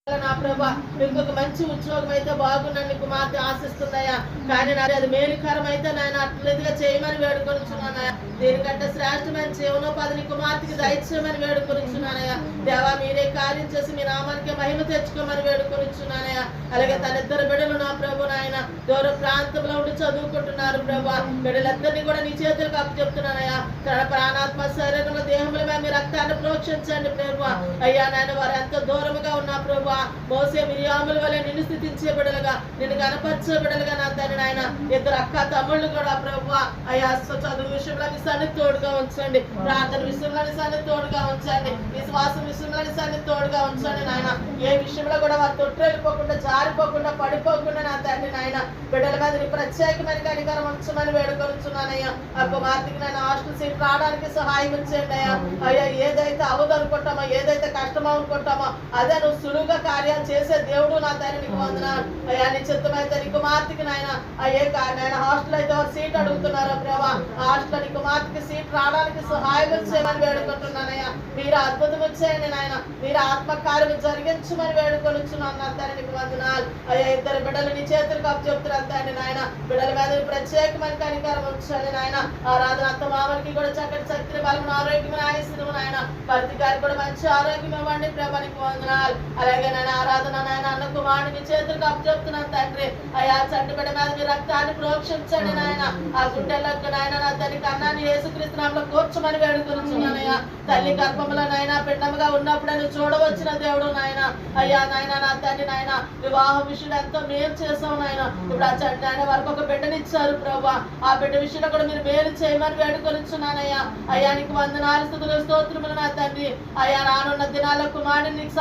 నా ప్రభా ఇంకొక మంచి ఉద్యోగం అయితే బాగున్నాను కుమార్తె ఆశిస్తున్నాయా, కానీ నాది అది మేలుకరం అయితే నాయన అట్లదిగా చేయమని వేడుకొనిచున్నానయ్యా. దీనికంటే శ్రేష్టమైన జీవనోపాధిని కుమార్తెకి దయచేయమని వేడుకొనిచున్నానయ్యా. దేవా మీరే కార్యం చేసి మీ నామానికి మహిమ తెచ్చుకోమని వేడుకొనిచున్నానయ్యా. అలాగే తన ఇద్దరు బిడ్డలు నా ప్రభు నాయన దూర ప్రాంతంలో ఉండి చదువుకుంటున్నారు ప్రభా. బిడ్డలందరినీ కూడా నీ చేతులకు అప్పచెప్తున్నానయ్యా. తన ప్రాణాత్మ శరీరంలో దేహముల మీద మీ రక్తాన్ని ప్రోక్షించండి ప్రభా. అయ్యా నాయన వారు ఎంతో దూరముగా ఉన్న ప్రభా మోసే మిరియాముల వలె నిన్ను స్థితించే బిడ్డలుగా నిన్ను కనపరిచే బిడ్డలుగా నా తండ్రి నాయన ఇద్దరు అక్క తమ్ముళ్ళు కూడా ప్రభా అయ్యా చదువు విషయంలో నీ సన్నిధి తోడుగా ఉంచండి, ప్రార్థన విషయంలో నీ సన్నిధి తోడుగా ఉంచండి, విశ్వాసం విషయంలో నీ సన్నిధి తోడుగా ఉంచండి నాయన. ఏ విషయంలో కూడా వారు తొట్టెళ్ళిపోకుండా జారిపోకుండా పడిపోకుండా నా తండ్రి నాయన బిడ్డల మీద నీ ప్రత్యేకమైన కనికరం ఉంచమని వేడుకొనిచున్నానయ్యా. ఆ కుమార్తెకి నేను హాస్టల్ సీట్ రావడానికి సహాయం ఇచ్చేయండి అయ్యా. అయ్యా ఏదైతే అవదనుకుంటామో ఏదైతే కష్టమో అనుకుంటామో అదే నువ్వు సులువుగా కార్యాలు చేసే దేవుడు నా తండ్రి నీకు వందనాలు అయ్యా. నీ చిత్తమైతే నీ కుమార్తెకి నాయన అయ్యే నాయన హాస్టల్ అయితే వారు సీట్ అడుగుతున్నారో ప్రభా హాస్టల్ నీ కుమార్తెకి సీట్ రావడానికి సహాయం చేయమని వేడుకుంటున్నానయ్యా. మీరు అద్భుతం వచ్చేయండి నాయన, మీరు ఆత్మకార్యం జరిగించమని వేడుకొనిచున్నాను నా తండ్రి నీకు వందనాలు అయ్యా. ఇద్దరు బిడ్డలు నీ చేతులకు అప్పచెప్తున్నారు తండ్రి నాయన బిడ్డల మీద ప్రత్యేకమైన కనికరం ఉంచండి నాయన. ఆరాధన అత్త మామలకి కూడా చక్కటి శక్తిని బలం ఆరోగ్యమైన ఆయుష్ను నాయన భర్త గారికి కూడా మంచి ఆరోగ్యం ఇవ్వండి ప్రభా నీకు వందనాలు. అలాగే నాయన ఆరాధన నాయన అన్న కుమారుడు మీ చేతులకు అప్పచెప్తున్నాను తండ్రి అయ్యా. చంటి బిడ్డ మీద మీ రక్తాన్ని ప్రోక్షించండి నాయన. ఆ గుండెలకు నాయన నా తల్లి కన్నాన్ని యేసుక్రీస్తు నామములో కూర్చోమని వేడుకొనిచున్నానయ్యా. తల్లి గర్భంలో నాయన పిండముగా ఉన్నప్పుడు నువ్వు చూడవచ్చిన దేవుడు నాయన అయ్యా. నాయన నా తండ్రి నాయన వివాహం విషయం ఎంతో మేలు చేసావు నాయన. ఇప్పుడు ఆ చంటి నాయన వరకు ఒక బిడ్డనిచ్చారు ప్రభా, ఆ బిడ్డ విషయంలో కూడా మీరు మేలు చేయమని వేడుకొనిచున్నానయ్యా. అయ్యా నీకు వందనాలు స్తుతులు స్తోత్రములు నా తండ్రి అయ్యా. రానున్న దినాల్లో కుమారుడిని నీకు